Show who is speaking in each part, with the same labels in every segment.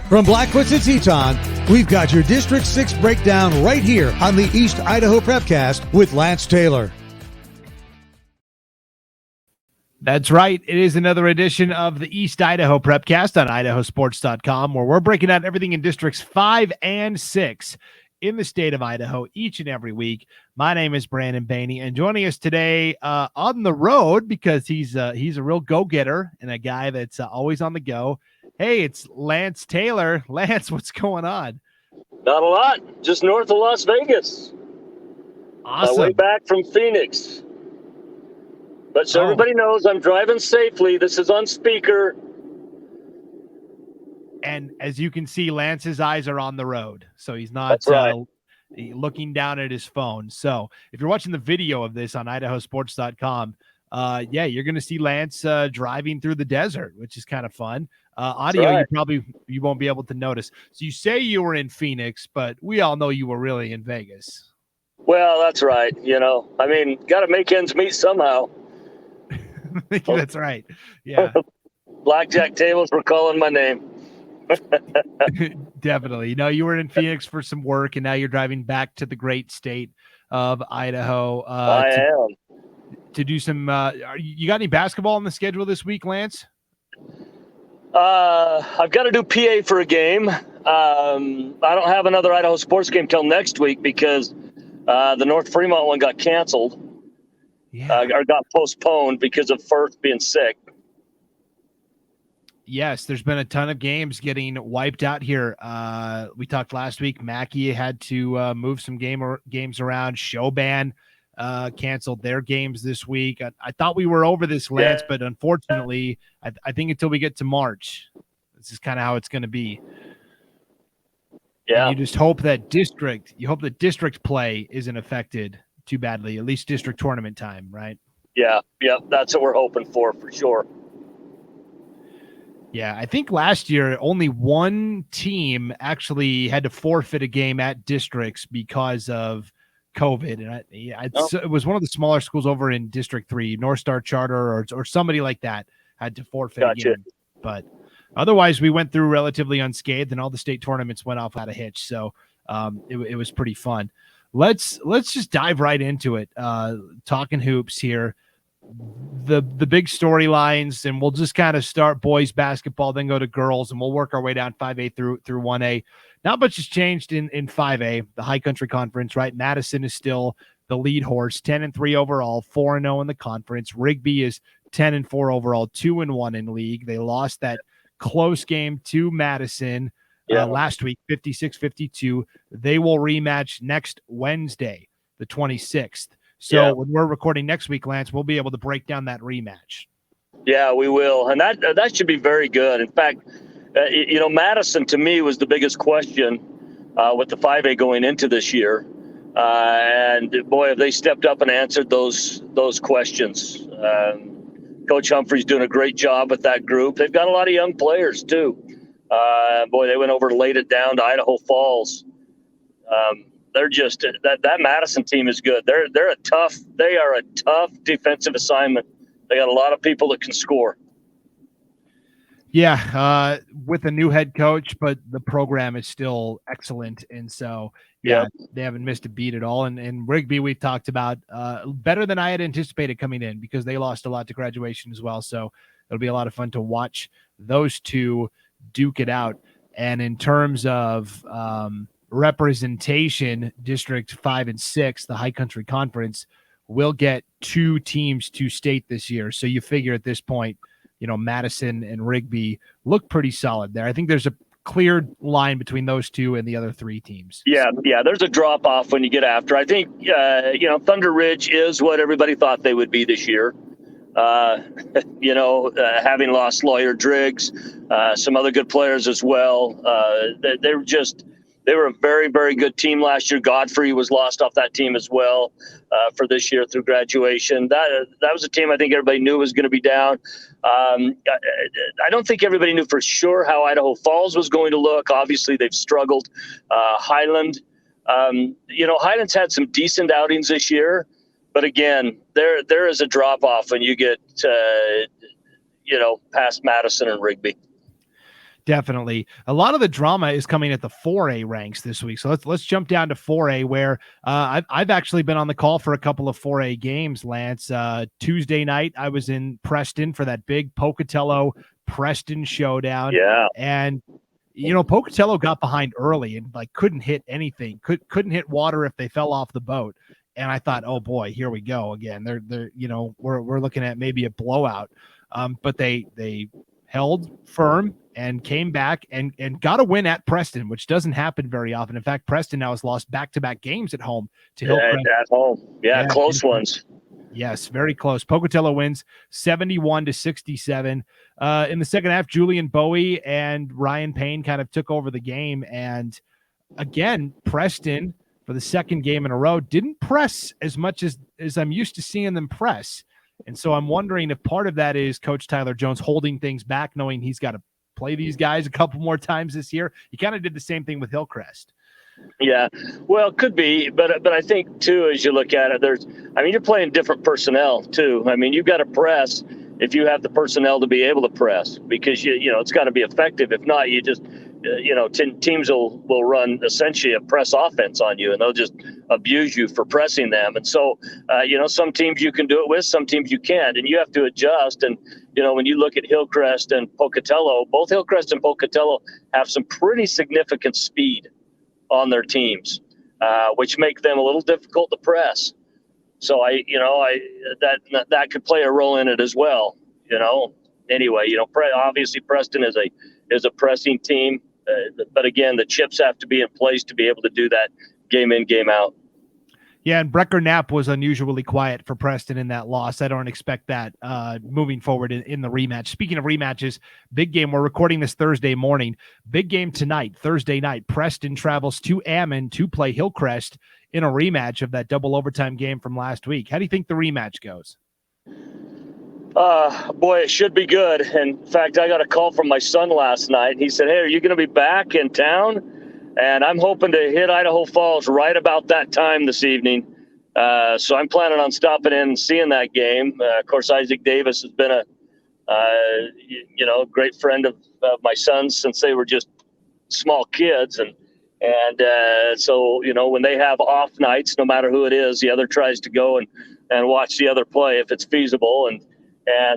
Speaker 1: From Blackfoot to Teton, we've got your District 6 breakdown right here on the East Idaho Prepcast with Lance Taylor.
Speaker 2: That's right. It is another edition of the East Idaho Prepcast on IdahoSports.com, where we're breaking out everything in Districts 5 and 6 in the state of Idaho each and every week. My name is Brandon Baney, and joining us today on the road, because he's a real go-getter and a guy that's always on the go. Hey, it's Lance Taylor. Lance, what's going on?
Speaker 3: Not a lot. Just north of Las Vegas.
Speaker 2: Awesome.
Speaker 3: Way back from Phoenix. But so everybody knows I'm driving safely. This is on speaker.
Speaker 2: And as you can see, Lance's eyes are on the road, so he's not
Speaker 3: That's right.
Speaker 2: looking down at his phone. So if you're watching the video of this on IdahoSports.com, you're going to see Lance driving through the desert, which is kind of fun. Audio,
Speaker 3: right.
Speaker 2: you won't be able to notice. So you say you were in Phoenix, but we all know you were really in Vegas.
Speaker 3: Well, that's right. I mean, got to make ends meet somehow.
Speaker 2: That's right. Yeah.
Speaker 3: Blackjack tables were calling my name.
Speaker 2: Definitely. You were in Phoenix for some work, and now you're driving back to the great state of Idaho.
Speaker 3: I am.
Speaker 2: To do some you got any basketball on the schedule this week, Lance?
Speaker 3: I've got to do PA for a game. I don't have another Idaho sports game till next week because the North Fremont one got canceled.
Speaker 2: Yeah.
Speaker 3: Or got postponed because of Firth being sick.
Speaker 2: Yes, there's been a ton of games getting wiped out here. We talked last week. Mackey had to move some games around. Showban canceled their games this week. I thought we were over this, Lance, but unfortunately, I think until we get to March, this is kind of how it's going to be.
Speaker 3: Yeah.
Speaker 2: And you just hope that district play isn't affected too badly, at least district tournament time, right?
Speaker 3: Yeah, that's what we're hoping for sure.
Speaker 2: Yeah, I think last year only one team actually had to forfeit a game at districts because of COVID, and it was one of the smaller schools over in District 3, North Star Charter or somebody like that had to forfeit a game. But otherwise, we went through relatively unscathed, and all the state tournaments went off without a hitch. So it was pretty fun. Let's just dive right into it. Talking hoops here. The big storylines, and we'll just kind of start boys basketball, then go to girls, and we'll work our way down 5A through 1A. Not much has changed in 5A, the High Country Conference, right? Madison is still the lead horse, 10-3 overall, 4-0 in the conference. Rigby is 10-4 overall, 2-1 in league. They lost that close game to Madison last week, 56-52. They will rematch next Wednesday, the 26th. So when we're recording next week, Lance, we'll be able to break down that rematch. Yeah, we will. And that should be very good. In fact, Madison to me was the biggest question with the 5A going into this year. And boy, have they stepped up and answered those questions. Coach Humphrey's doing a great job with that group. They've got a lot of young players too. They went over and laid it down to Idaho Falls. They're just that Madison team is good. They are a tough defensive assignment. They got a lot of people that can score. Yeah, with a new head coach, but the program is still excellent, and so they haven't missed a beat at all. And Rigby, we've talked about better than I had anticipated coming in because they lost a lot to graduation as well. So it'll be a lot of fun to watch those two duke it out. And in terms of representation, District 5 and 6, the High Country Conference, will get 2 teams to state this year. So you figure at this point, Madison and Rigby look pretty solid there. I think there's a clear line between those two and the other 3 teams. Yeah,
Speaker 3: there's a drop off when you get after. I think, Thunder Ridge is what everybody thought they would be this year. Having lost Lawyer Driggs, some other good players as well. They were a very, very good team last year. Godfrey was lost off that team as well for this year through graduation. That was a team I think everybody knew was going to be down. I don't think everybody knew for sure how Idaho Falls was going to look. Obviously, they've struggled. Highland, Highland's had some decent outings this year. But again, there is a drop off when you get, past Madison and Rigby.
Speaker 2: Definitely. A lot of the drama is coming at the 4A ranks this week. So let's jump down to 4A, where I've actually been on the call for a couple of 4A games, Lance. Tuesday night, I was in Preston for that big Pocatello Preston showdown.
Speaker 3: Yeah.
Speaker 2: And Pocatello got behind early and couldn't hit anything, couldn't hit water if they fell off the boat. And I thought, oh boy, here we go again. They're we're looking at maybe a blowout. But they held firm and came back and got a win at Preston, which doesn't happen very often. In fact, Preston now has lost back-to-back games at home to Hillcrest.
Speaker 3: At home. Yeah, close ones.
Speaker 2: Yes, very close. Pocatello wins 71-67. In the second half, Julian Bowie and Ryan Payne kind of took over the game. And again, Preston, for the second game in a row, didn't press as much as I'm used to seeing them press. And so I'm wondering if part of that is Coach Tyler Jones holding things back, knowing he's got to play these guys a couple more times this year. He kind of did the same thing with Hillcrest.
Speaker 3: Yeah, well, it could be, but I think too, as you look at it, you're playing different personnel too. I mean, you've got to press if you have the personnel to be able to press, because it's got to be effective. If not, you just teams will run essentially a press offense on you, and they'll just abuse you for pressing them. And so, some teams you can do it with, some teams you can't, and you have to adjust. And when you look at Hillcrest and Pocatello, both Hillcrest and Pocatello have some pretty significant speed on their teams, which make them a little difficult to press. So that could play a role in it as well. Anyway, obviously Preston is a pressing team, but again, the chips have to be in place to be able to do that game in, game out.
Speaker 2: Yeah, and Brecker Knapp was unusually quiet for Preston in that loss. I don't expect that moving forward in the rematch. Speaking of rematches, big game. We're recording this Thursday morning. Big game tonight, Thursday night. Preston travels to Ammon to play Hillcrest in a rematch of that double overtime game from last week. How do you think the rematch goes?
Speaker 3: Boy, it should be good. In fact, I got a call from my son last night. He said, "Hey, are you going to be back in town?" And I'm hoping to hit Idaho Falls right about that time this evening. So I'm planning on stopping in and seeing that game. Of course, Isaac Davis has been a great friend of my son's since they were just small kids. And so, when they have off nights, no matter who it is, the other tries to go and watch the other play if it's feasible. And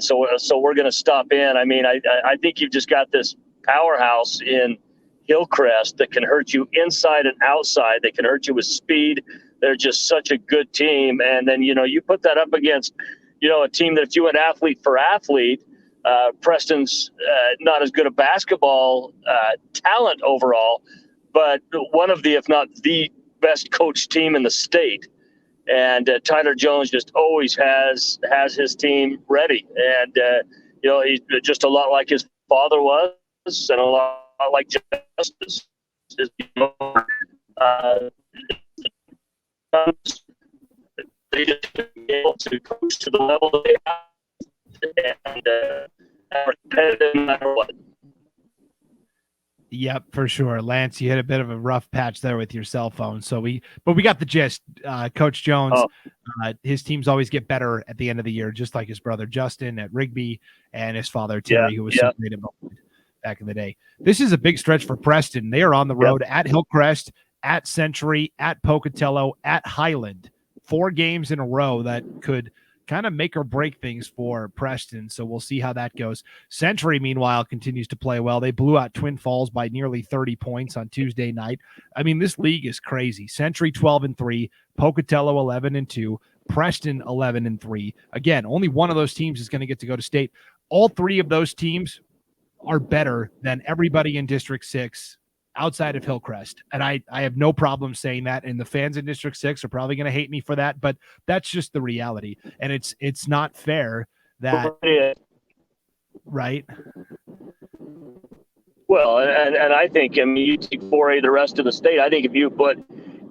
Speaker 3: so we're going to stop in. I mean, I think you've just got this powerhouse in Hillcrest that can hurt you inside and outside. They can hurt you with speed. They're just such a good team. And then, you put that up against, a team that if you went athlete for athlete, Preston's not as good a basketball talent overall, but one of the, if not the best coached team in the state. And Tyler Jones just always has his team ready. And, he's just a lot like his father was, and a lot like Justice. They just be able to coach to the level that they have, and are competitive no matter what.
Speaker 2: Yep, for sure. Lance, you hit a bit of a rough patch there with your cell phone. But we got the gist. Coach Jones, his teams always get better at the end of the year, just like his brother Justin at Rigby and his father Terry, who was so great back in the day. This is a big stretch for Preston. They are on the road at Hillcrest, at Century, at Pocatello, at Highland. 4 games in a row that could kind of make or break things for Preston. So we'll see how that goes. Century, meanwhile, continues to play well. They blew out Twin Falls by nearly 30 points on Tuesday night. I mean, this league is crazy. Century 12-3, Pocatello 11-2, Preston 11-3. Again, only one of those teams is going to get to go to state. All 3 of those teams are better than everybody in District 6 outside of Hillcrest. And I have no problem saying that, and the fans in District 6 are probably going to hate me for that, but that's just the reality. And it's not fair that, right?
Speaker 3: Well, and I think, you take 4A the rest of the state. I think if you put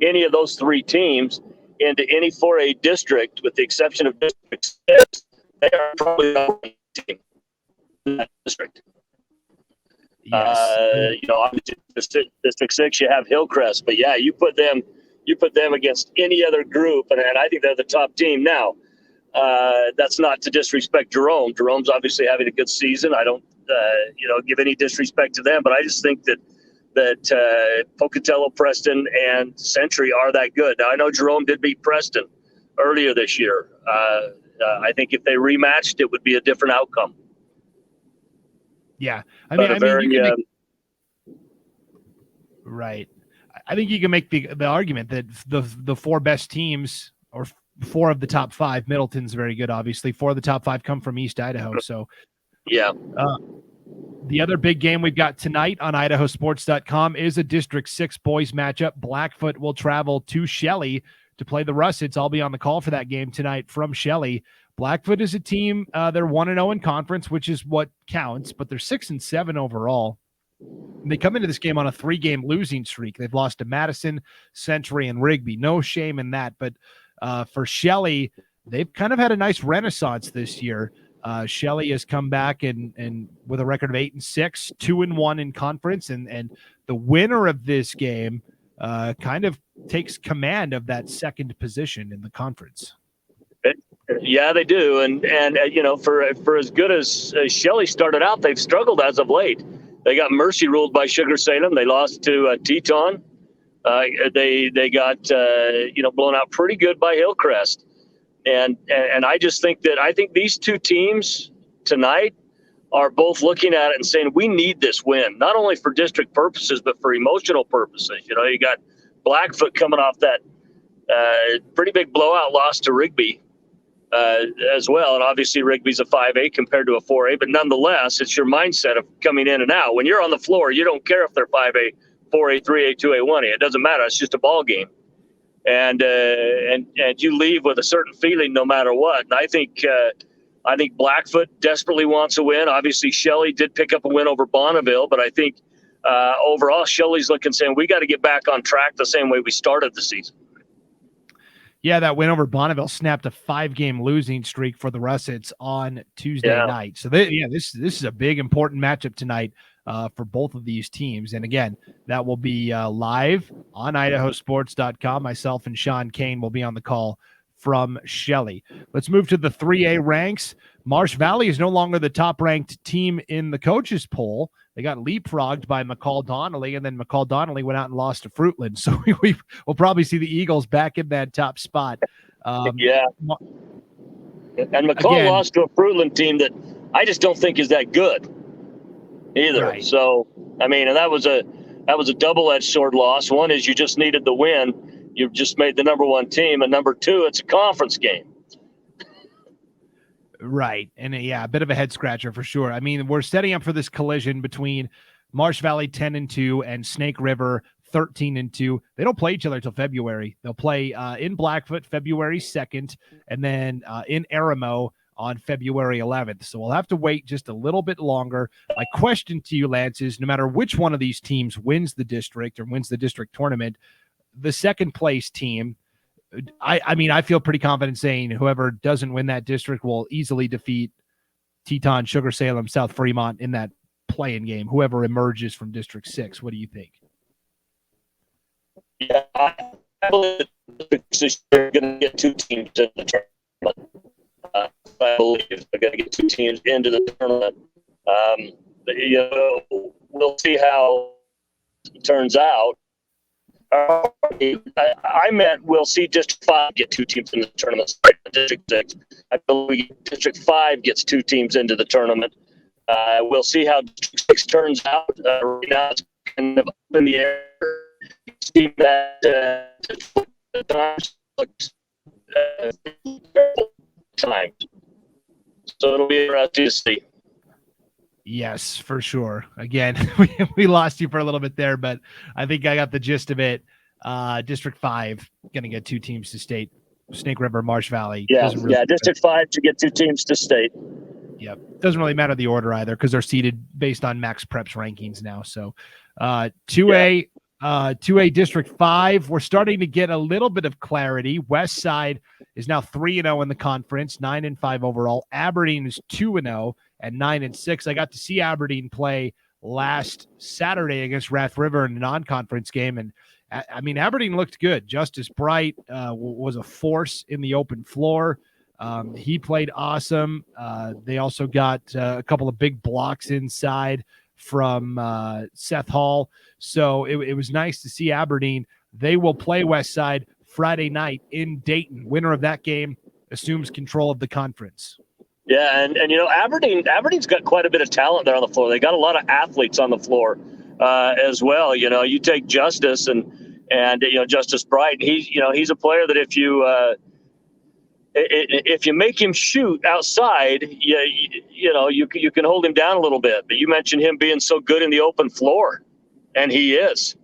Speaker 3: any of those 3 teams into any 4A district, with the exception of District 6, they are probably the only team in that district.
Speaker 2: Yes.
Speaker 3: District 6, you have Hillcrest, but you put them against any other group, and I think they're the top team. Now, that's not to disrespect Jerome. Jerome's obviously having a good season. I don't give any disrespect to them, but I just think that Pocatello, Preston, and Century are that good. Now, I know Jerome did beat Preston earlier this year. I think if they rematched, it would be a different outcome.
Speaker 2: Yeah. Right. I think you can make the argument that the four best teams, or four of the top five, Middleton's very good, obviously. Four of the top five come from East Idaho. So,
Speaker 3: yeah.
Speaker 2: The other big game we've got tonight on IdahoSports.com is a District 6 boys matchup. Blackfoot will travel to Shelley to play the Russets. I'll be on the call for that game tonight from Shelley. Blackfoot is a team, they're 1-0 in conference, which is what counts, but they're 6-7 overall. And they come into this game on a 3-game losing streak. They've lost to Madison, Century, and Rigby. No shame in that. But for Shelley, they've kind of had a nice renaissance this year. Shelley has come back and with a record of 8-6, 2-1 in conference, and the winner of this game kind of takes command of that second position in the conference.
Speaker 3: Yeah, they do, and for as good as Shelley started out, they've struggled as of late. They got mercy ruled by Sugar Salem. They lost to Teton. They got blown out pretty good by Hillcrest. And I just think these two teams tonight are both looking at it and saying, we need this win, not only for district purposes, but for emotional purposes. You got Blackfoot coming off that pretty big blowout loss to Rigby as well. And obviously Rigby's a 5A compared to a 4A, but nonetheless, it's your mindset of coming in and out. When you're on the floor, you don't care if ththey're 5A, 4A, 3A, 2A, 1A. It doesn't matter. It's just a ball game. And you leave with a certain feeling no matter what. And I think Blackfoot desperately wants a win. Obviously, Shelley did pick up a win over Bonneville, but I think overall, Shelley's looking, saying we got to get back on track the same way we started the season.
Speaker 2: Yeah, that win over Bonneville snapped a 5-game losing streak for the Russets on Tuesday night. So this is a big important matchup tonight for both of these teams. And again, that will be live on IdahoSports.com. Myself and Sean Kane will be on the call from Shelley. Let's move to the 3A ranks. Marsh Valley is no longer the top-ranked team in the coaches poll. They got leapfrogged by McCall Donnelly, and then McCall Donnelly went out and lost to Fruitland. So we'll probably see the Eagles back in that top spot.
Speaker 3: Yeah. And McCall lost to a Fruitland team that I just don't think is that good either. Right. So, and that was a double-edged sword loss. One is you just needed the win. You've just made the number one team. And number two, it's a conference game.
Speaker 2: Right. And a bit of a head scratcher for sure. We're setting up for this collision between Marsh Valley 10-2 and Snake River 13-2. They don't play each other until February. They'll play in Blackfoot February 2nd, and then in Aramo on February 11th. So we'll have to wait just a little bit longer. My question to you, Lance, is no matter which one of these teams wins the district or wins the district tournament, the second place team, I feel pretty confident saying whoever doesn't win that district will easily defeat Teton, Sugar Salem, South Fremont in that play-in game, whoever emerges from District 6. What do you think?
Speaker 3: Yeah, I believe they're going to get two teams in the tournament. I believe they're going to get two teams into the tournament. We'll see how it turns out. I meant we'll see District 5 get two teams in the tournament. District 6. I believe District 5 gets two teams into the tournament. We'll see how District 6 turns out. Right now it's kind of up in the air. See that times looks times. So it'll be interesting to see.
Speaker 2: Yes, for sure. Again, we lost you for a little bit there, but I think I got the gist of it. District 5 going to get two teams to state. Snake River, Marsh Valley.
Speaker 3: District 5 to get two teams to state.
Speaker 2: Yep. Doesn't really matter the order either because they're seeded based on Max Prep's rankings now. So 2A District 5, we're starting to get a little bit of clarity. West Side is now 3-0 in the conference, 9-5 overall. Aberdeen is 2-0 and 9-6. I got to see Aberdeen play last Saturday against Rath River in a non-conference game, and Aberdeen looked good. Justice Bright was a force in the open floor. He played awesome. They also got a couple of big blocks inside from Seth Hall. So it was nice to see Aberdeen. They will play Westside Friday night in Dayton. Winner of that game assumes control of the conference.
Speaker 3: Yeah, and Aberdeen's got quite a bit of talent there on the floor. They got a lot of athletes on the floor as well. You take Justice and Justice Bright. He's a player that if you make him shoot outside, you can hold him down a little bit. But you mentioned him being so good in the open floor, and he is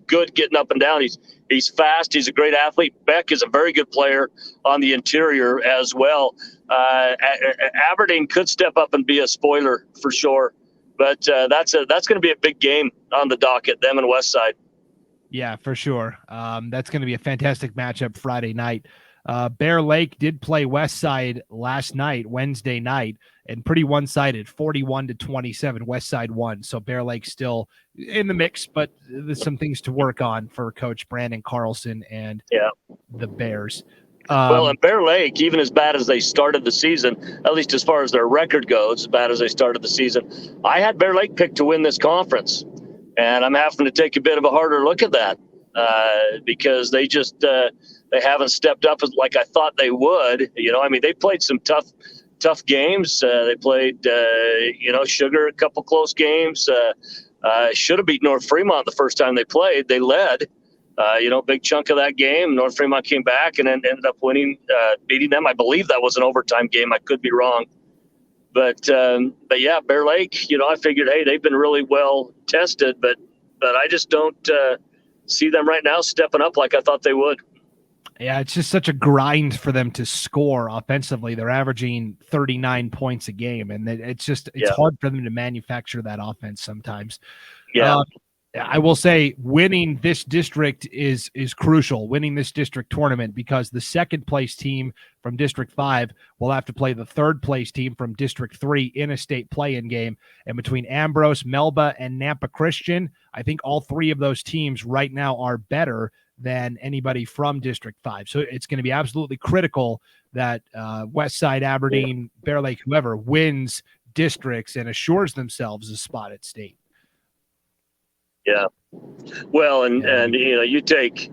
Speaker 3: good getting up and down. He's fast. He's a great athlete. Beck is a very good player on the interior as well. Aberdeen could step up and be a spoiler for sure, but that's going to be a big game on the docket. Them and Westside.
Speaker 2: Yeah, for sure. That's going to be a fantastic matchup Friday night. Bear Lake did play Westside last night, Wednesday night, and pretty one-sided, 41-27. Westside won, so Bear Lake still in the mix, but there's some things to work on for Coach Brandon Carlson and the Bears.
Speaker 3: Well, and Bear Lake, even as bad as they started the season, at least as far as their record goes, as bad as they started the season, I had Bear Lake picked to win this conference, and I'm having to take a bit of a harder look at that because they just they haven't stepped up like I thought they would. They played some tough games. They played, Sugar, a couple close games. Should have beat North Fremont the first time they played. They led, big chunk of that game. North Fremont came back and ended up winning, beating them. I believe that was an overtime game. I could be wrong. But yeah, Bear Lake, I figured, hey, they've been really well tested, but I just don't see them right now stepping up like I thought they would.
Speaker 2: Yeah, it's just such a grind for them to score offensively. They're averaging 39 points a game, and it's hard for them to manufacture that offense sometimes.
Speaker 3: Yeah.
Speaker 2: I will say winning this district is crucial, winning this district tournament, because the second place team from District 5 will have to play the third place team from District 3 in a state play-in game. And between Ambrose, Melba, and Nampa Christian, I think all three of those teams right now are better than anybody from District 5. So it's going to be absolutely critical that Westside, Aberdeen, Bear Lake, whoever wins districts and assures themselves a spot at state.
Speaker 3: Yeah. Well, and you take,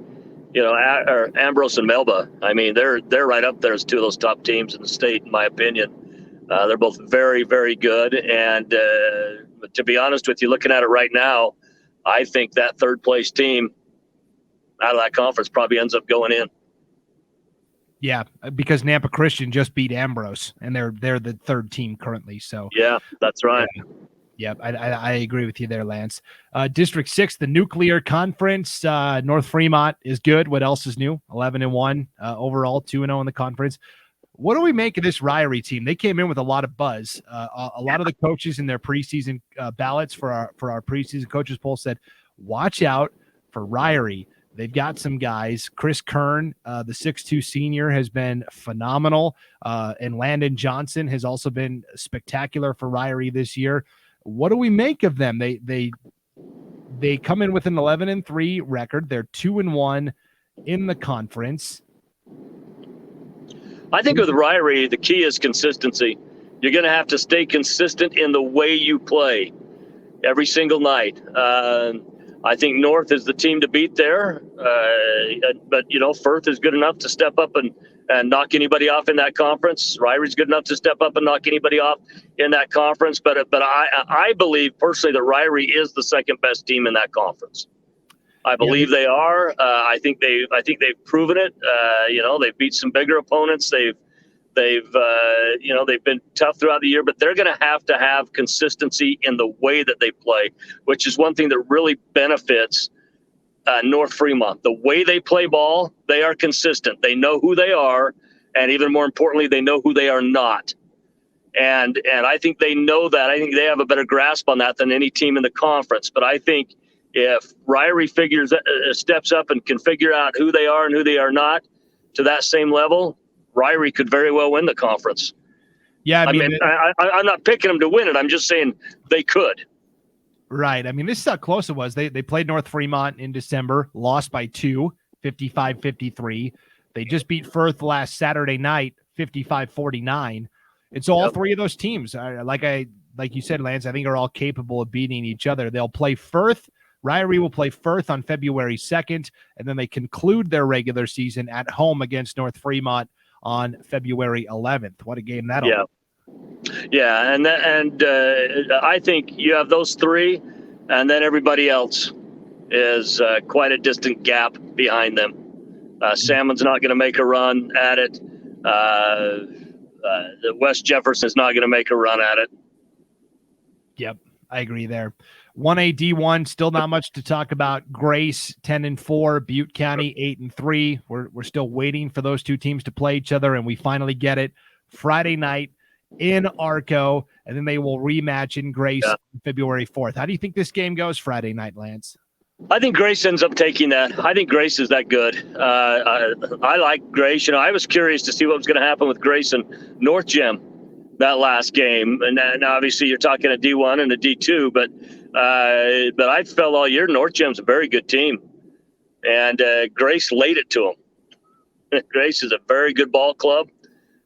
Speaker 3: Ambrose and Melba. I mean, they're right up there as two of those top teams in the state, in my opinion. They're both very, very good. And to be honest with you, looking at it right now, I think that third place team out of that conference probably ends up going in.
Speaker 2: Yeah, because Nampa Christian just beat Ambrose, and they're the third team currently. So
Speaker 3: yeah, that's right.
Speaker 2: Yeah, I agree with you there, Lance. District 6, the Nuclear Conference. North Fremont is good. What else is new? 11-1 overall, 2-0 in the conference. What do we make of this Ryrie team? They came in with a lot of buzz. A lot of the coaches in their preseason ballots for our preseason coaches poll said, watch out for Ryrie. They've got some guys. Chris Kern, the 6'2 senior, has been phenomenal. And Landon Johnson has also been spectacular for Ryrie this year. What do we make of them? They come in with an 11-3 record. They're 2-1 in the conference.
Speaker 3: I think with Ryrie, the key is consistency. You're going to have to stay consistent in the way you play every single night. I think North is the team to beat there, but Firth is good enough to step up and knock anybody off in that conference. Ryrie's good enough to step up and knock anybody off in that conference. But I believe personally that Ryrie is the second best team in that conference. I believe they are. I think they've proven it. They've beat some bigger opponents. They've been tough throughout the year, but they're going to have consistency in the way that they play, which is one thing that really benefits North Fremont. The way they play ball, they are consistent. They know who they are, and even more importantly, they know who they are not. And I think they know that. I think they have a better grasp on that than any team in the conference. But I think if Ryrie steps up and can figure out who they are and who they are not to that same level, Ryrie could very well win the conference.
Speaker 2: Yeah,
Speaker 3: I mean, I'm not picking them to win it. I'm just saying they could.
Speaker 2: Right. I mean, this is how close it was. They played North Fremont in December, lost by 2, 55-53. They just beat Firth last Saturday night, 55-49. And so all three of those teams, like you said, Lance, I think are all capable of beating each other. They'll play Firth. Ryrie will play Firth on February 2nd, and then they conclude their regular season at home against North Fremont on February 11th. What a game that'll be.
Speaker 3: Yeah, and I think you have those three, and then everybody else is quite a distant gap behind them. Salmon's not going to make a run at it. The West Jefferson is not going to make a run at it.
Speaker 2: Yep, I agree there. 1A D1, still not much to talk about. Grace 10-4, Butte County 8-3. We're still waiting for those two teams to play each other, and we finally get it Friday night in Arco, and then they will rematch in Grace February 4th. How do you think this game goes Friday night, Lance?
Speaker 3: I think Grace ends up taking that. I think Grace is that good. I like Grace. I was curious to see what was going to happen with Grace and North Gem that last game, and obviously you're talking a D1 and a D2, but I felt all year North Gem's a very good team, and Grace laid it to them. Grace is a very good ball club,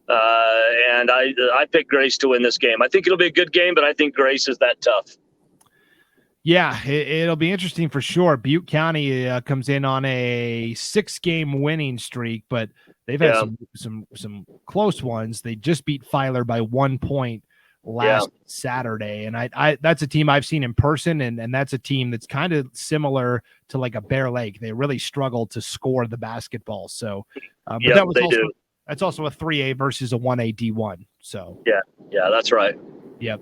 Speaker 3: and I picked Grace to win this game. I think it'll be a good game, but I think Grace is that tough.
Speaker 2: Yeah, it'll be interesting for sure. Butte County comes in on a 6-game winning streak, but they've had some close ones. They just beat Filer by 1 point last Saturday, and I that's a team I've seen in person, and that's a team that's kind of similar to like a Bear Lake. They really struggle to score the basketball. So, but that's also a 3A versus a 1A D1. So
Speaker 3: yeah, that's right.
Speaker 2: Yep.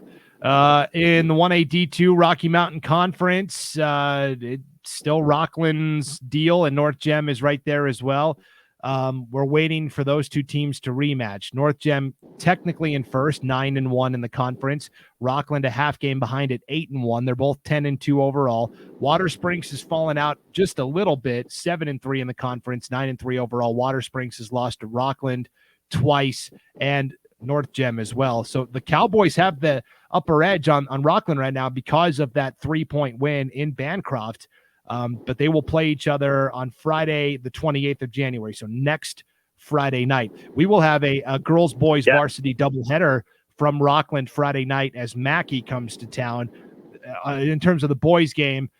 Speaker 2: In the 1A D2 Rocky Mountain Conference, it's still Rockland's deal, and North Gem is right there as well. We're waiting for those two teams to rematch. North Gem technically in first, 9-1 in the conference. Rockland a half game behind at 8-1. They're both 10-2 overall. Water Springs has fallen out just a little bit, 7-3 in the conference, 9-3 overall. Water Springs has lost to Rockland twice, and North Gem as well. So the Cowboys have the upper edge on Rockland right now because of that 3-point win in Bancroft. But they will play each other on Friday, the 28th of January. So next Friday night, we will have a girls-boys varsity doubleheader from Rockland Friday night as Mackey comes to town. In terms of the boys game,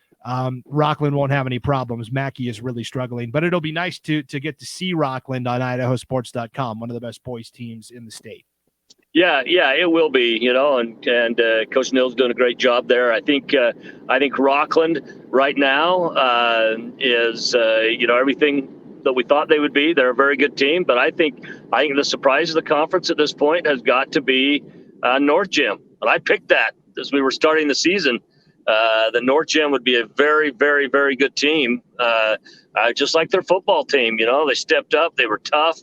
Speaker 2: Rockland won't have any problems. Mackey is really struggling, but it'll be nice to get to see Rockland on IdahoSports.com, one of the best boys teams in the state.
Speaker 3: Yeah, it will be, and Coach Nill's doing a great job there. I think Rockland right now is everything that we thought they would be. They're a very good team, but I think the surprise of the conference at this point has got to be North Gem, and I picked that as we were starting the season. The North Gem would be a very, very, very good team, just like their football team. They stepped up, they were tough.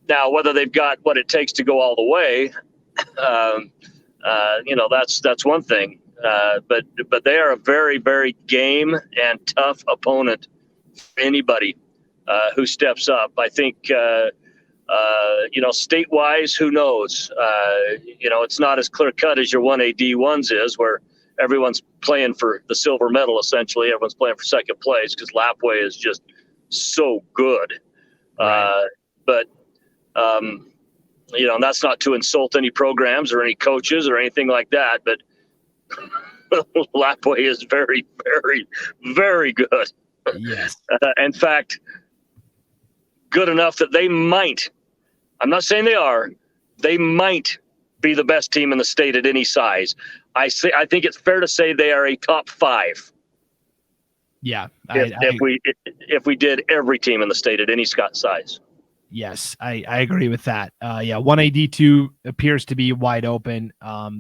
Speaker 3: Now, whether they've got what it takes to go all the way, that's one thing. But they are a very, very game and tough opponent for anybody who steps up. I think, state-wise, who knows? It's not as clear-cut as your 1A D1s is, where everyone's playing for the silver medal, essentially. Everyone's playing for second place because Lapway is just so good.
Speaker 2: Right.
Speaker 3: But and that's not to insult any programs or any coaches or anything like that, but Lapway is very, very, very good.
Speaker 2: Yes.
Speaker 3: In fact, good enough that they might, I'm not saying they might be the best team in the state at any size. I think it's fair to say they are a top 5.
Speaker 2: Yeah.
Speaker 3: If we did every team in the state at any size.
Speaker 2: Yes, I agree with that. 1A D2 appears to be wide open.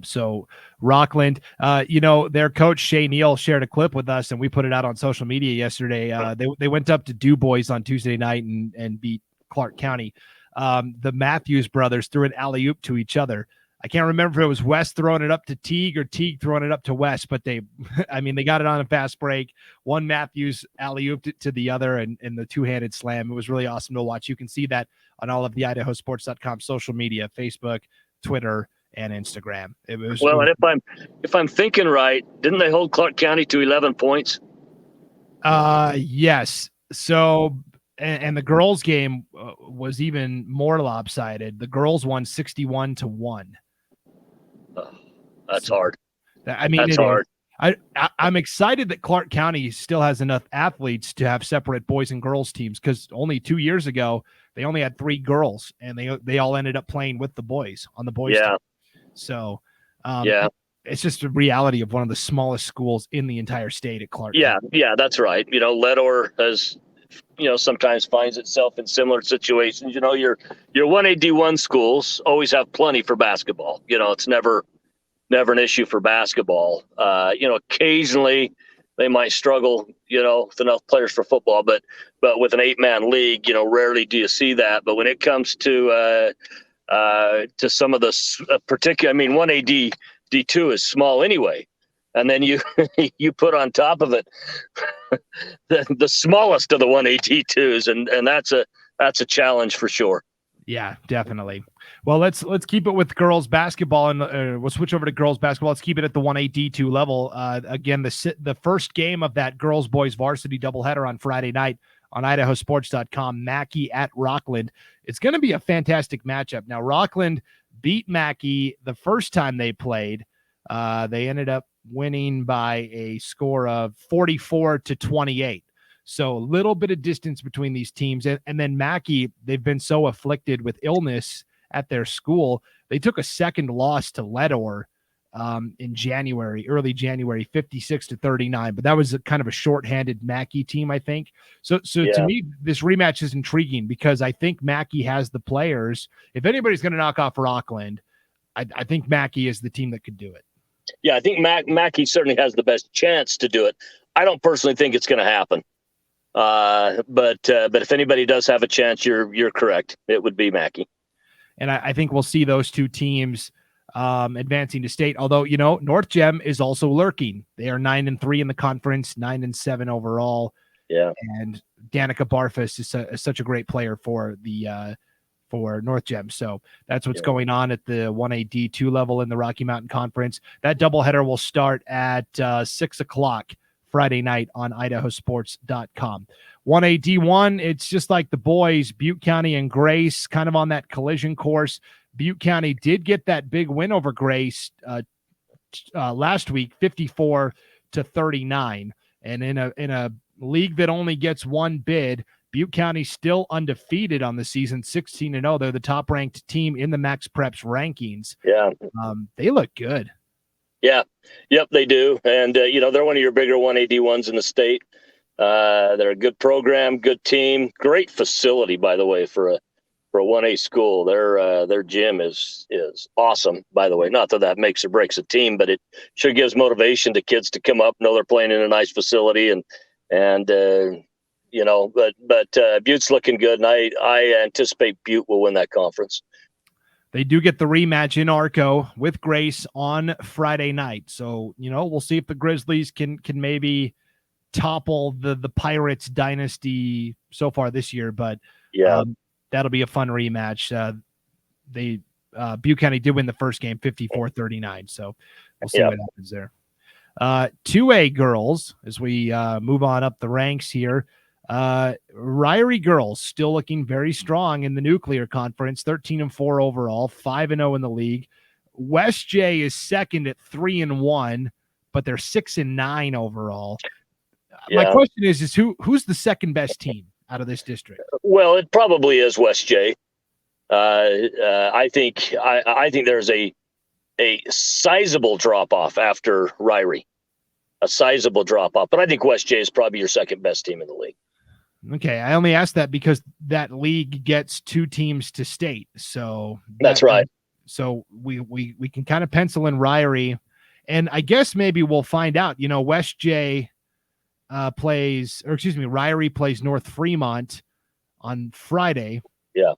Speaker 2: So Rockland, their coach Shay Neal shared a clip with us, and we put it out on social media yesterday. They went up to Du Bois on Tuesday night and beat Clark County. The Matthews brothers threw an alley-oop to each other. I can't remember if it was West throwing it up to Teague or Teague throwing it up to West, but they got it on a fast break. One Matthews alley-ooped it to the other and the two-handed slam. It was really awesome to watch. You can see that on all of the IdahoSports.com social media, Facebook, Twitter, and Instagram. And
Speaker 3: if I'm thinking right, didn't they hold Clark County to 11 points?
Speaker 2: Yes. So And the girls' game was even more lopsided. The girls won 61-1.
Speaker 3: That's hard.
Speaker 2: I mean,
Speaker 3: that's hard.
Speaker 2: I'm excited that Clark County still has enough athletes to have separate boys and girls teams, because only 2 years ago they only had 3 girls, and they all ended up playing with the boys on the boys team. So it's just a reality of one of the smallest schools in the entire state at Clark County.
Speaker 3: Yeah, that's right. Ledore has, sometimes finds itself in similar situations. Your 1A D1 schools always have plenty for basketball. It's never an issue for basketball. Occasionally they might struggle, with enough players for football, but with an 8-man league, rarely do you see that. But when it comes to some of the particular, 1A D2 is small anyway. And then you put on top of it the smallest of the 1A D2s, and that's a challenge for sure.
Speaker 2: Yeah, definitely. Well, let's keep it with girls basketball, and we'll switch over to girls basketball. Let's keep it at the 1A D2 level. Again, the first game of that girls boys varsity doubleheader on Friday night on IdahoSports.com. Mackey at Rockland. It's going to be a fantastic matchup. Now, Rockland beat Mackey the first time they played. They ended up winning by a score of 44-28. So a little bit of distance between these teams. And then Mackey, they've been so afflicted with illness at their school. They took a second loss to Ledore in early January, 56-39. But that was kind of a shorthanded Mackey team, I think. So to me, this rematch is intriguing because I think Mackey has the players. If anybody's going to knock off Rockland, I think Mackey is the team that could do it.
Speaker 3: Yeah, I think Mackey certainly has the best chance to do it. I don't personally think it's going to happen. But if anybody does have a chance, you're correct. It would be Mackey.
Speaker 2: And I think we'll see those two teams advancing to state. Although, North Gem is also lurking. They are 9-3 in the conference, 9-7 overall.
Speaker 3: Yeah.
Speaker 2: And Danica Barfus is such a great player for North Gem. So that's what's going on at the 1A D2 level in the Rocky Mountain Conference. That doubleheader will start at 6:00 Friday night on IdahoSports.com. 1A D1, it's just like the boys, Butte County and Grace, kind of on that collision course. Butte County did get that big win over Grace last week, 54-39. And in a league that only gets one bid, Butte County still undefeated on the season, 16-0. They're the top-ranked team in the Max Preps rankings.
Speaker 3: Yeah.
Speaker 2: They look good.
Speaker 3: Yeah. Yep, they do. And, they're one of your bigger 1A D1s in the state. They're a good program, good team, great facility, by the way, for a 1A school. Their gym is awesome, by the way. Not that makes or breaks a team, but it sure gives motivation to kids to come up, know they're playing in a nice facility, and Butte's looking good, and I anticipate Butte will win that conference.
Speaker 2: They do get the rematch in Arco with Grace on Friday night. So, we'll see if the Grizzlies can maybe topple the Pirates dynasty so far this year, but that'll be a fun rematch. Butte County did win the first game 54-39. So we'll see what happens there. 2A girls, as we move on up the ranks here. Ryrie girls still looking very strong in the nuclear conference, 13-4 overall, 5-0 in the league. West J is second at 3-1, but they're 6-9 overall. My question is who's the second best team out of this district? Well,
Speaker 3: it probably is West J. I think there's a sizable drop off after Ryrie, a sizable drop off, but I think West J is probably your second best team in the league.
Speaker 2: Okay, I only asked that because that league gets 2 teams to state. So
Speaker 3: that's right.
Speaker 2: So we can kind of pencil in Ryrie, and I guess maybe we'll find out. West J Ryrie plays North Fremont on Friday.
Speaker 3: Yeah.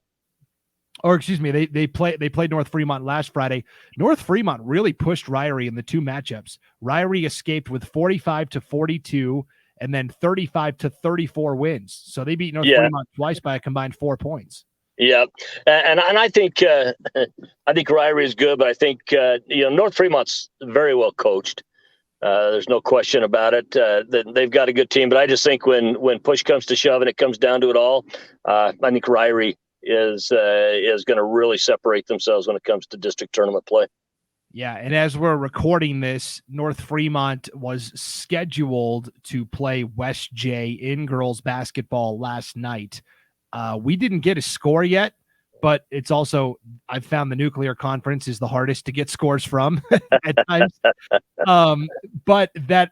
Speaker 2: Or they played North Fremont last Friday. North Fremont really pushed Ryrie in the 2 matchups. Ryrie escaped with 45-42. And then 35-34 wins. So they beat North Fremont twice by a combined 4 points.
Speaker 3: Yeah, and I think Ryrie is good, but I think North Fremont's very well coached. There's no question about it. They've got a good team, but I just think when push comes to shove and it comes down to it all, I think Ryrie is going to really separate themselves when it comes to district tournament play.
Speaker 2: Yeah, and as we're recording this, North Fremont was scheduled to play West J in girls basketball last night. We didn't get a score yet, but it's also, I've found the nuclear conference is the hardest to get scores from at times. But that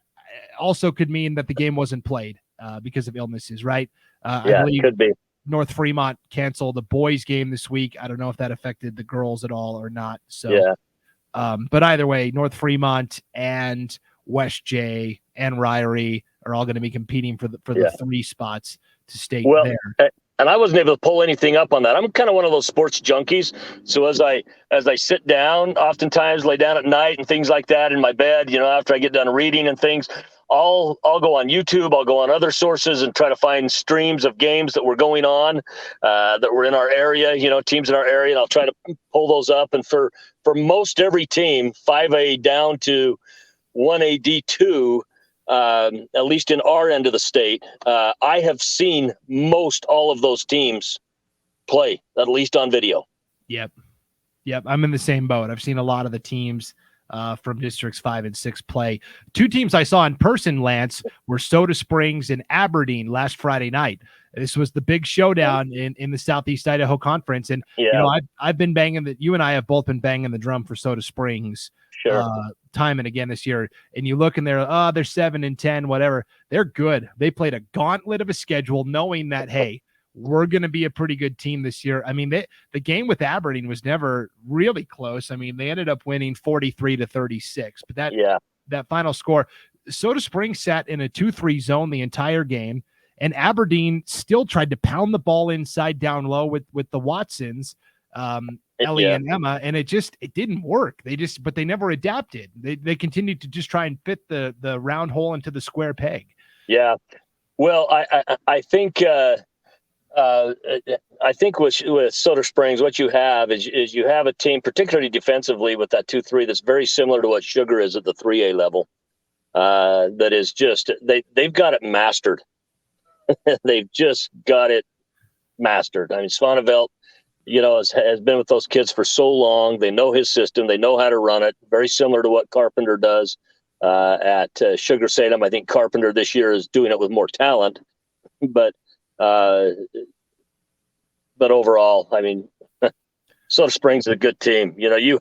Speaker 2: also could mean that the game wasn't played because of illnesses, right? I believe
Speaker 3: could be.
Speaker 2: North Fremont canceled the boys game this week. I don't know if that affected the girls at all or not. So
Speaker 3: yeah.
Speaker 2: But either way, North Fremont and West J and Ryrie are all going to be competing for the 3 spots to stay there.
Speaker 3: And I wasn't able to pull anything up on that. I'm kind of one of those sports junkies. So as I sit down, oftentimes lay down at night and things like that in my bed, after I get done reading and things, I'll go on YouTube, I'll go on other sources and try to find streams of games that were going on, that were in our area, teams in our area, and I'll try to pull those up. And for most every team, 5A down to 1A D2, at least in our end of the state, I have seen most all of those teams play, at least on video.
Speaker 2: Yep. I'm in the same boat. I've seen a lot of the teams from districts 5 and 6 play. 2 teams I saw in person, Lance, were Soda Springs and Aberdeen last Friday night. This was the big showdown in the Southeast Idaho Conference. And, I've been banging you and I have both been banging the drum for Soda Springs.
Speaker 3: Sure.
Speaker 2: Time and again this year, and you look and they're 7-10, whatever. They're good. They played a gauntlet of a schedule, knowing that hey, we're going to be a pretty good team this year. I mean, the game with Aberdeen was never really close. I mean, they ended up winning 43-36, but that final score, Soda Springs sat in a 2-3 zone the entire game, and Aberdeen still tried to pound the ball inside down low with the Watsons. Ellie and Emma, and it didn't work. But they never adapted. They continued to just try and fit the round hole into the square peg.
Speaker 3: Yeah. Well, I think with Soda Springs, what you have is you have a team, particularly defensively with that 2-3, that's very similar to what Sugar is at the 3A level. That is just, they've got it mastered. They've just got it mastered. I mean, Svanevelt, has been with those kids for so long. They know his system. They know how to run it. Very similar to what Carpenter does at Sugar Salem. I think Carpenter this year is doing it with more talent, but overall, I mean, Soda Springs is a good team. You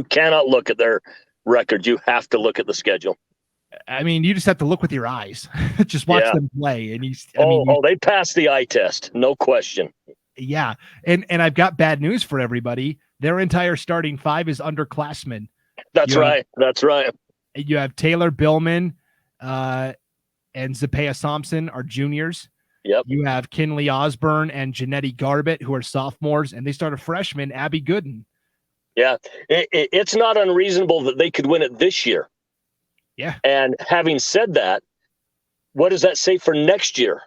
Speaker 3: cannot look at their record. You have to look at the schedule.
Speaker 2: I mean, you just have to look with your eyes. Just watch them play, and
Speaker 3: they passed the eye test, no question.
Speaker 2: Yeah. And I've got bad news for everybody. Their entire starting 5 is underclassmen.
Speaker 3: That's right.
Speaker 2: You have Taylor Billman and Zapea Thompson are juniors.
Speaker 3: Yep.
Speaker 2: You have Kinley Osborne and Janetti Garbett, who are sophomores, and they start a freshman, Abby Gooden.
Speaker 3: Yeah. It's not unreasonable that they could win it this year.
Speaker 2: Yeah.
Speaker 3: And having said that, what does that say for next year?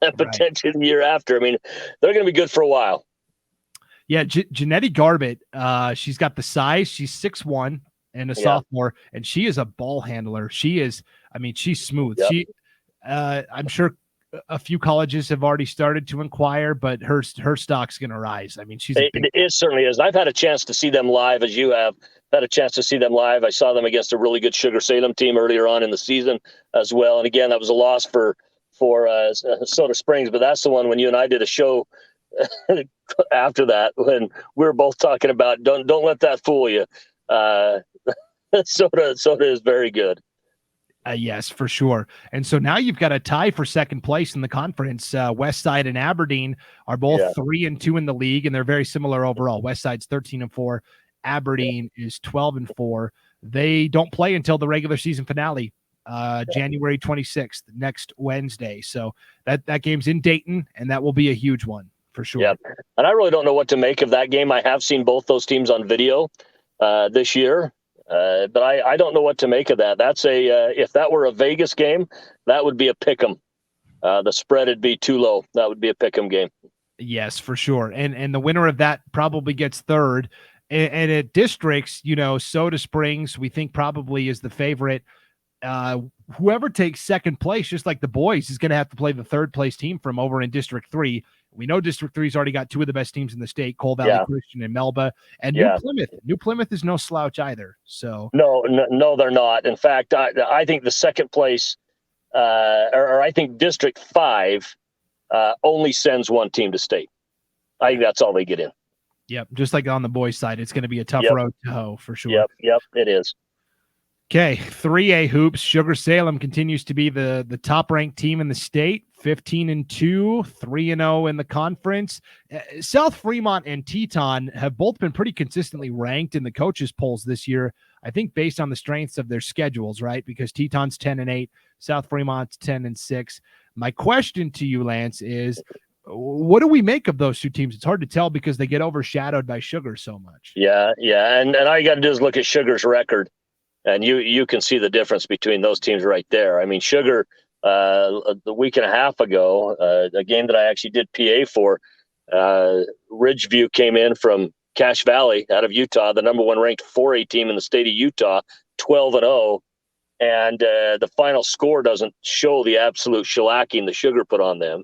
Speaker 3: And potentially the year after. I mean, they're going to be good for a while.
Speaker 2: Yeah, Janetti Garbett, she's got the size. She's 6'1" and a sophomore, and she is a ball handler. She's smooth.
Speaker 3: Yep.
Speaker 2: I'm sure a few colleges have already started to inquire, but her stock's going to rise. I mean,
Speaker 3: it certainly is. I've had a chance to see them live, as you have had a chance to see them live. I saw them against a really good Sugar Salem team earlier on in the season as well. And again, that was a loss for Soda Springs, but that's the one when you and I did a show after that, when we were both talking about don't let that fool you. Soda is very good.
Speaker 2: Yes, for sure. And so now you've got a tie for second place in the conference. Westside and Aberdeen are both 3-2 in the league, and they're very similar overall. Westside's 13-4. Aberdeen is 12-4. They don't play until the regular season finale, January 26th, next Wednesday. So that game's in Dayton, and that will be a huge one for sure.
Speaker 3: Yeah, and I really don't know what to make of that game. I have seen both those teams on video this year, but I don't know what to make of that. That's if that were a Vegas game, that would be a pick'em. The spread would be too low. That would be a pick'em game.
Speaker 2: Yes, for sure. And the winner of that probably gets third. And at districts, Soda Springs, we think probably is the favorite. whoever takes second place, just like the boys, is going to have to play the third place team from over in District 3. We know District 3's already got two of the best teams in the state, Coal Valley Christian and Melba, and New Plymouth. New Plymouth is no slouch either. So
Speaker 3: no, they're not. In fact, I think the second place, or I think District 5 only sends one team to state. I think that's all they get in.
Speaker 2: Yep, just like on the boys' side, it's going to be a tough road to hoe for sure.
Speaker 3: Yep, it is.
Speaker 2: Okay, 3A hoops. Sugar Salem continues to be the top-ranked team in the state, 15-2, 3-0 in the conference. South Fremont and Teton have both been pretty consistently ranked in the coaches' polls this year, I think based on the strengths of their schedules, right? Because Teton's 10-8, South Fremont's 10-6. My question to you, Lance, is what do we make of those two teams? It's hard to tell because they get overshadowed by Sugar so much.
Speaker 3: Yeah, and all you got to do is look at Sugar's record. And you can see the difference between those teams right there. I mean, Sugar, the week and a half ago, a game that I actually did PA for, Ridgeview came in from Cache Valley out of Utah, the number one ranked 4A team in the state of Utah, 12-0. And the final score doesn't show the absolute shellacking the Sugar put on them.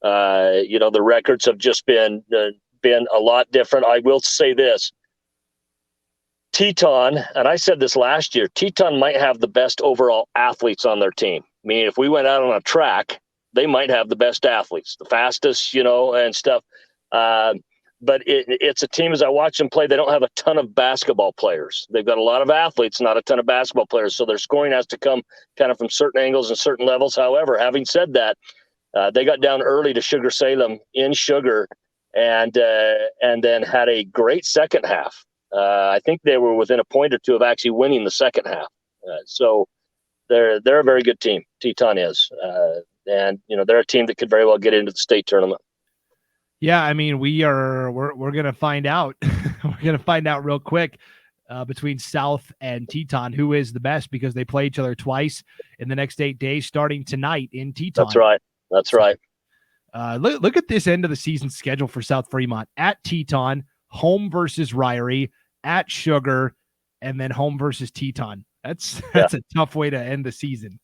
Speaker 3: The records have just been a lot different. I will say this. Teton, and I said this last year, Teton might have the best overall athletes on their team. Meaning if we went out on a track, they might have the best athletes, the fastest, and stuff. But it's a team, as I watch them play, they don't have a ton of basketball players. They've got a lot of athletes, not a ton of basketball players. So their scoring has to come kind of from certain angles and certain levels. However, having said that, they got down early to Sugar Salem in Sugar and then had a great second half. I think they were within a point or two of actually winning the second half. So they're a very good team. Teton is, and they're a team that could very well get into the state tournament.
Speaker 2: Yeah, I mean we're gonna find out. We're gonna find out real quick between South and Teton who is the best because they play each other twice in the next 8 days, starting tonight in Teton.
Speaker 3: That's right.
Speaker 2: Look at this end of the season schedule for South Fremont: at Teton, home versus Ryrie, at Sugar, and then home versus Teton. That's a tough way to end the season.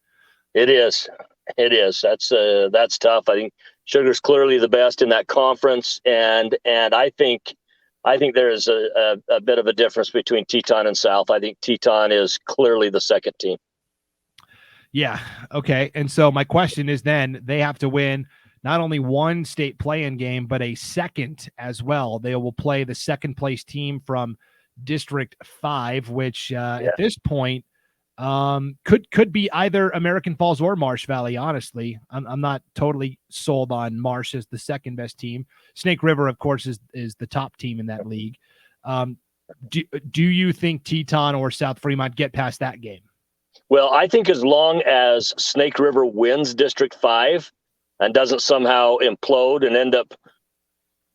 Speaker 3: It is. That's tough. I think Sugar's clearly the best in that conference, and I think there is a bit of a difference between Teton and South. I think Teton is clearly the second team.
Speaker 2: Yeah. Okay. And so my question is then they have to win not only one state play-in game, but a second as well. They will play the second place team from District 5, which at this point could be either American Falls or Marsh Valley. Honestly, I'm not totally sold on Marsh as the second best team. Snake River, of course, is the top team in that league. Do you think Teton or South Fremont get past that game?
Speaker 3: Well, I think as long as Snake River wins District 5 and doesn't somehow implode and end up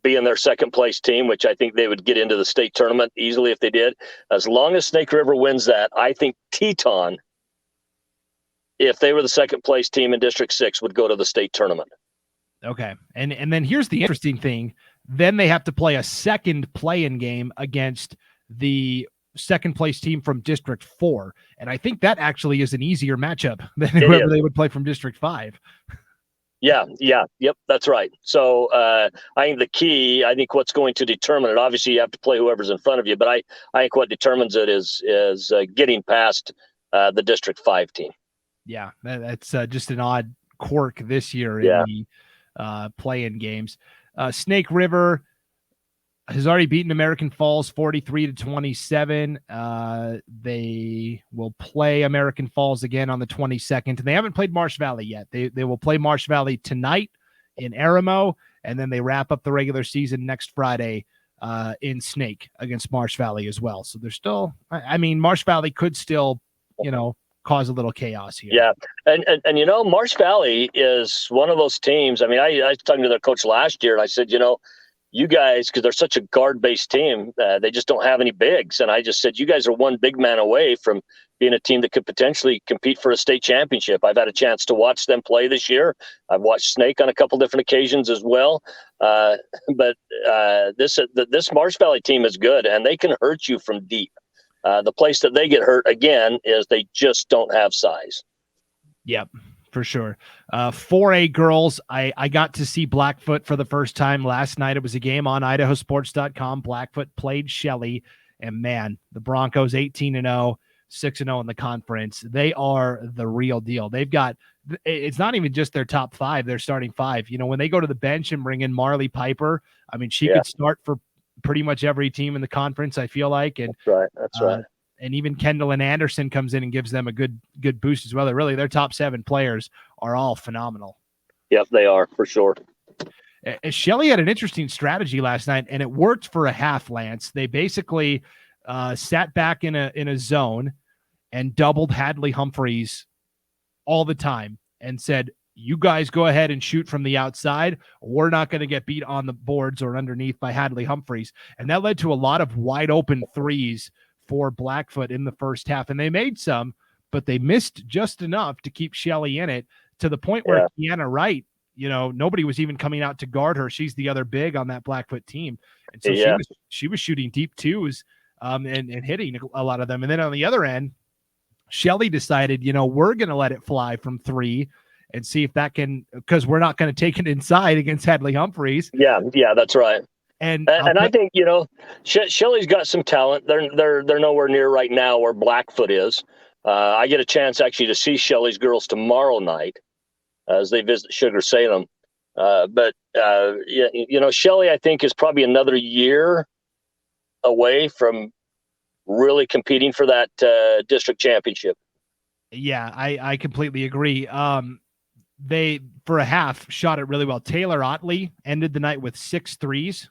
Speaker 3: being their second place team, which I think they would get into the state tournament easily if they did. As long as Snake River wins that, I think Teton, if they were the second place team in District 6, would go to the state tournament.
Speaker 2: Okay. And then here's the interesting thing. Then they have to play a second play-in game against the second place team from District 4. And I think that actually is an easier matchup than whoever they would play from District 5.
Speaker 3: Yep, that's right. So I think the key, what's going to determine it, obviously you have to play whoever's in front of you, but I think what determines it is getting past the District 5 team.
Speaker 2: Yeah, that's just an odd quirk this year in the play-in games. Snake River has already beaten American Falls 43-27. They will play American Falls again on the 22nd. And they haven't played Marsh Valley yet. They will play Marsh Valley tonight in Aramo, and then they wrap up the regular season next Friday in Snake against Marsh Valley as well. So they're still, Marsh Valley could still, cause a little chaos here.
Speaker 3: Yeah. And Marsh Valley is one of those teams. I was talking to their coach last year, and I said, you guys, because they're such a guard-based team, they just don't have any bigs. And I just said, you guys are one big man away from being a team that could potentially compete for a state championship. I've had a chance to watch them play this year. I've watched Snake on a couple different occasions as well. But this Marsh Valley team is good, and they can hurt you from deep. The place that they get hurt again is they just don't have size.
Speaker 2: Yep, for sure. 4A girls, I got to see Blackfoot for the first time last night. It was a game on IdahoSports.com. Blackfoot played Shelley, and man, the Broncos 18-0, 6-0 in the conference. They are the real deal. They've got, it's not even just their top five, their starting five. You know, when they go to the bench and bring in Marley Piper, I mean, she could start for pretty much every team in the conference, I feel like. And
Speaker 3: That's right.
Speaker 2: And even Kendall and Anderson comes in and gives them a good boost as well. They're really, their top 7 players are all phenomenal.
Speaker 3: Yep, they are for sure.
Speaker 2: Shelley had an interesting strategy last night, and it worked for a half, Lance. They basically sat back in a zone and doubled Hadley Humphreys all the time and said, you guys go ahead and shoot from the outside. We're not going to get beat on the boards or underneath by Hadley Humphreys. And that led to a lot of wide open threes for Blackfoot in the first half. And they made some, but they missed just enough to keep Shelley in it, to the point where Kiana Wright, you know, nobody was even coming out to guard her. She's the other big on that Blackfoot team. And so she was shooting deep twos and hitting a lot of them. And then on the other end, Shelley decided, you know, we're going to let it fly from 3 and see if that can, because we're not going to take it inside against Hadley Humphreys.
Speaker 3: Yeah, that's right. And I think, you know, Shelley's got some talent. They're nowhere near right now where Blackfoot is. I get a chance actually to see Shelley's girls tomorrow night as they visit Sugar Salem. But you know, Shelley, I think, is probably another year away from really competing for that district championship.
Speaker 2: Yeah, I completely agree. They, for a half, shot it really well. Taylor Otley ended the night with 6 threes,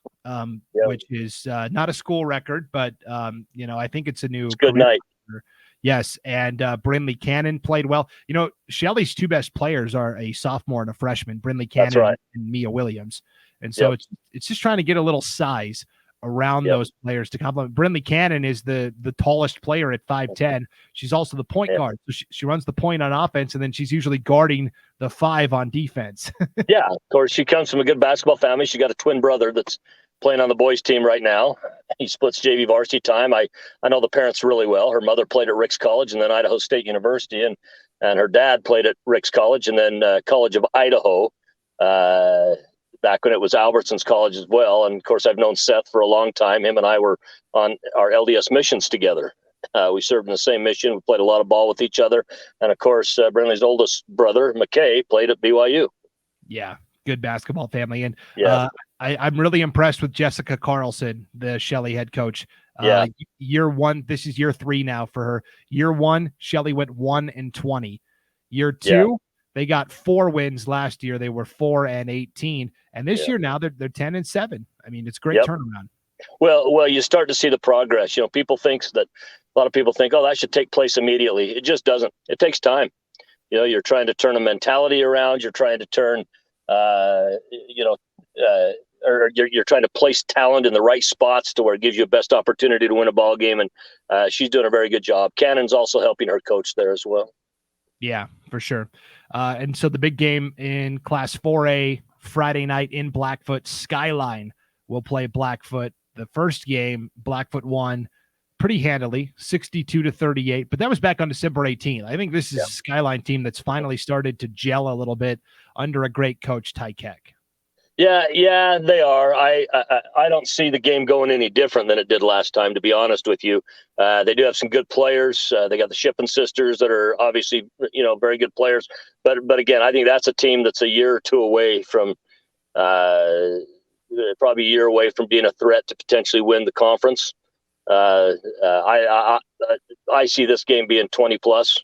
Speaker 2: which is not a school record, but you know, I think it's a good
Speaker 3: night.
Speaker 2: Record. Yes, and Brindley Cannon played well. You know, Shelley's 2 best players are a sophomore and a freshman, Brindley Cannon and Mia Williams, and so it's just trying to get a little size around those players to complement. Brindley Cannon is the tallest player at 5'10". She's also the point guard. So she runs the point on offense, and then she's usually guarding the 5 on defense.
Speaker 3: Yeah, of course. She comes from a good basketball family. She got a twin brother that's playing on the boys team right now. He splits JV varsity time. I know the parents really well. Her mother played at Ricks College and then Idaho State University, and her dad played at Ricks College and then College of Idaho. Back when it was Albertson's College as well. And of course, I've known Seth for a long time. Him and I were on our LDS missions together. We served in the same mission. We played a lot of ball with each other. And of course, Brindley's oldest brother, McKay, played at BYU.
Speaker 2: Yeah, good basketball family. And I'm really impressed with Jessica Carlson, the Shelley head coach. Year 1, this is year 3 now for her. Year 1, Shelley went 1-20. Year 2, they got 4 wins last year. They were 4-18, and this year now they're 10-7. I mean, it's great turnaround.
Speaker 3: Well, you start to see the progress. You know, a lot of people think, oh, that should take place immediately. It just doesn't. It takes time. You know, you're trying to turn a mentality around. You're trying to turn, or you're trying to place talent in the right spots to where it gives you a best opportunity to win a ball game. And she's doing a very good job. Cannon's also helping her coach there as well.
Speaker 2: Yeah, for sure. And so the big game in Class 4A Friday night in Blackfoot, Skyline will play Blackfoot. The first game, Blackfoot won pretty handily, 62-38, but that was back on December 18th. I think this is a Skyline team that's finally started to gel a little bit under a great coach, Ty Keck.
Speaker 3: Yeah, they are. I don't see the game going any different than it did last time, to be honest with you. They do have some good players. They got the Shippen sisters that are obviously, you know, very good players. But again, I think that's a team that's a year or 2 away from, probably a year away from being a threat to potentially win the conference. I see this game being 20 plus.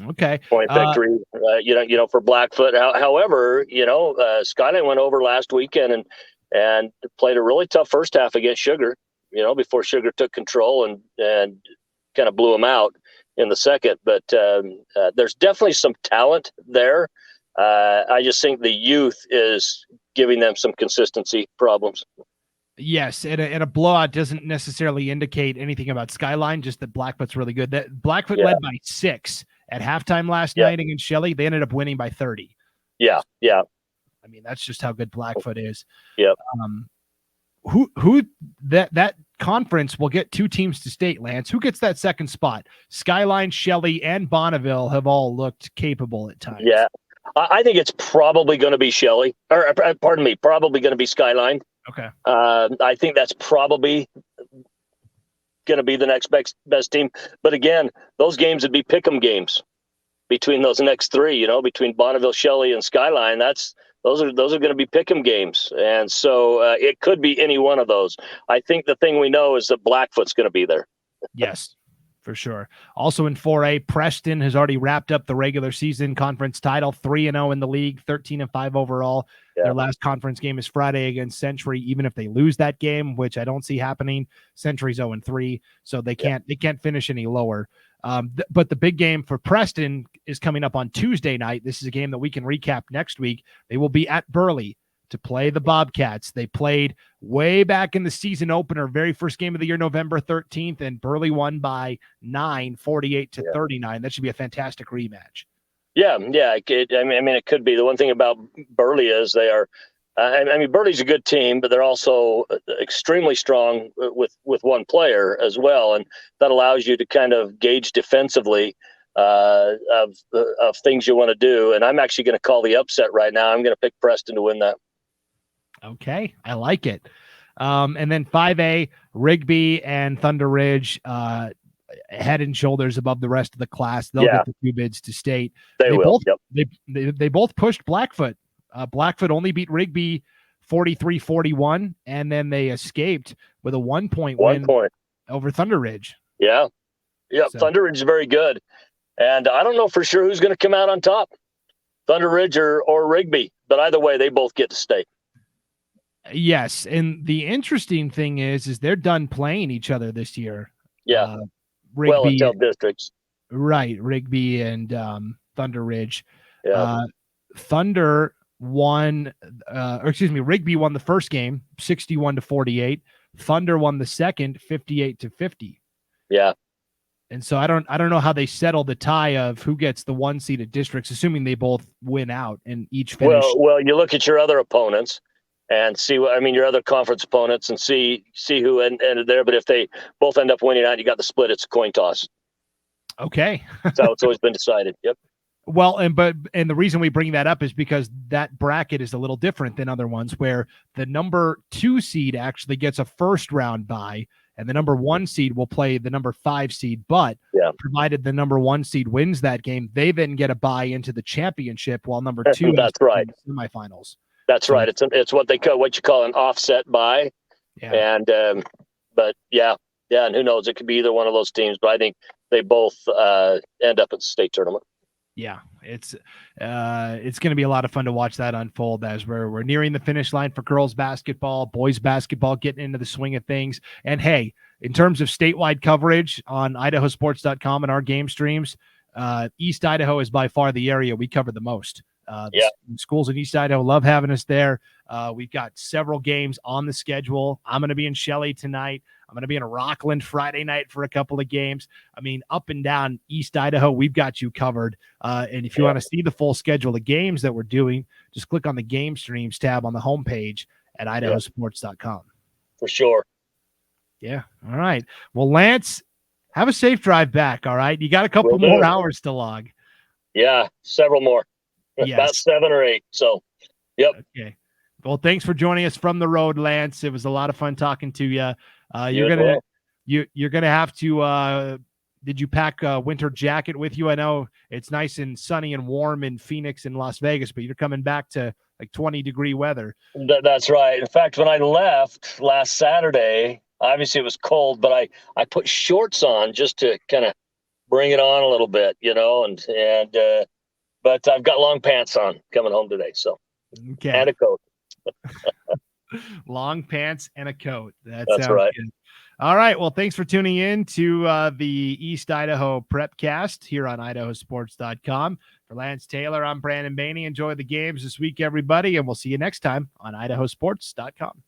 Speaker 2: Okay.
Speaker 3: Point victory, you know, for Blackfoot. However, you know, Skyline went over last weekend and played a really tough first half against Sugar, you know, before Sugar took control and kind of blew them out in the second. But there's definitely some talent there. I just think the youth is giving them some consistency problems.
Speaker 2: Yes, and a blowout doesn't necessarily indicate anything about Skyline, just that Blackfoot's really good. That Blackfoot led by 6 at halftime last night against Shelley. They ended up winning by 30.
Speaker 3: Yeah.
Speaker 2: I mean, that's just how good Blackfoot is.
Speaker 3: Yep.
Speaker 2: Who that conference will get 2 teams to state, Lance. Who gets that second spot? Skyline, Shelley, and Bonneville have all looked capable at times.
Speaker 3: Yeah. I think it's probably going to be Shelley, or pardon me, probably going to be Skyline.
Speaker 2: Okay.
Speaker 3: I think that's probably going to be the next best team. But again, those games would be pick'em games between those next 3. Between Bonneville, Shelley, and Skyline. Those are going to be pick'em games, and so it could be any one of those. I think the thing we know is that Blackfoot's going to be there.
Speaker 2: Yes, for sure. Also in 4A, Preston has already wrapped up the regular season conference title, 3-0 in the league, 13-5 overall. Yeah. Their last conference game is Friday against Century. Even if they lose that game, which I don't see happening, Century's 0-3, so they can't finish any lower. But the big game for Preston is coming up on Tuesday night. This is a game that we can recap next week. They will be at Burley to play the Bobcats. They played way back in the season opener, very first game of the year, November 13th, and Burley won by 9, 48-39. That should be a fantastic rematch. Yeah. It could be. The one thing about Burley is they are, Burley's a good team, but they're also extremely strong with one player as well. And that allows you to kind of gauge defensively of things you want to do. And I'm actually going to call the upset right now. I'm going to pick Preston to win that. Okay, I like it. And then 5A, Rigby and Thunder Ridge, head and shoulders above the rest of the class. They'll get the 2 bids to state. They will. They both pushed Blackfoot. Blackfoot only beat Rigby 43-41, and then they escaped with a 1-point win over Thunder Ridge. Yeah. So.
Speaker 3: Thunder Ridge is very good. And I don't know for sure who's going to come out on top, Thunder Ridge or Rigby. But either way, they both get to state.
Speaker 2: Yes, and the interesting thing is they're done playing each other this year.
Speaker 3: Yeah,
Speaker 2: Rigby,
Speaker 3: until districts.
Speaker 2: Right, Rigby and Thunder Ridge.
Speaker 3: Yeah.
Speaker 2: Thunder won, Rigby won the first game, 61-48. Thunder won the second, 58-50.
Speaker 3: Yeah.
Speaker 2: And so I don't know how they settle the tie of who gets the 1 seed at districts, assuming they both win out and each finish.
Speaker 3: Well, you look at your other opponents and see your other conference opponents and see who ended there. But if they both end up winning out, you got the split. It's a coin toss.
Speaker 2: Okay.
Speaker 3: That's how it's always been decided. Yep.
Speaker 2: Well, and the reason we bring that up is because that bracket is a little different than other ones where the number 2 seed actually gets a first round bye and the number 1 seed will play the number 5 seed. But provided the number 1 seed wins that game, they then get a bye into the championship while number 2
Speaker 3: That's right.
Speaker 2: Semifinals.
Speaker 3: That's right. It's what you call an offset bye. Yeah. And and who knows? It could be either one of those teams, but I think they both end up at the state tournament.
Speaker 2: Yeah, it's going to be a lot of fun to watch that unfold as we're nearing the finish line for girls basketball, boys basketball, getting into the swing of things. And hey, in terms of statewide coverage on IdahoSports.com and our game streams, East Idaho is by far the area we cover the most. The schools in East Idaho love having us there. We've got several games on the schedule. I'm going to be in Shelley tonight. I'm going to be in Rockland Friday night for a couple of games. Up and down East Idaho, we've got you covered. And if you want to see the full schedule of games that we're doing, just click on the game streams tab on the homepage at IdahoSports.com.
Speaker 3: For sure.
Speaker 2: Yeah. All right. Well, Lance, have a safe drive back. All right. You got a couple more hours to log.
Speaker 3: Yeah. Several more. Yes. About 7 or 8. So, yep.
Speaker 2: Okay. Well, thanks for joining us from the road, Lance. It was a lot of fun talking to you. You're gonna have to. Did you pack a winter jacket with you? I know it's nice and sunny and warm in Phoenix and Las Vegas, but you're coming back to like 20-degree weather.
Speaker 3: That's right. In fact, when I left last Saturday, obviously it was cold, but I put shorts on just to kind of bring it on a little bit, but I've got long pants on coming home today, so and a coat.
Speaker 2: Long pants and a coat.
Speaker 3: That's right.
Speaker 2: Good. All right. Well, thanks for tuning in to the East Idaho Prepcast here on IdahoSports.com. For Lance Taylor, I'm Brandon Baney. Enjoy the games this week, everybody, and we'll see you next time on IdahoSports.com.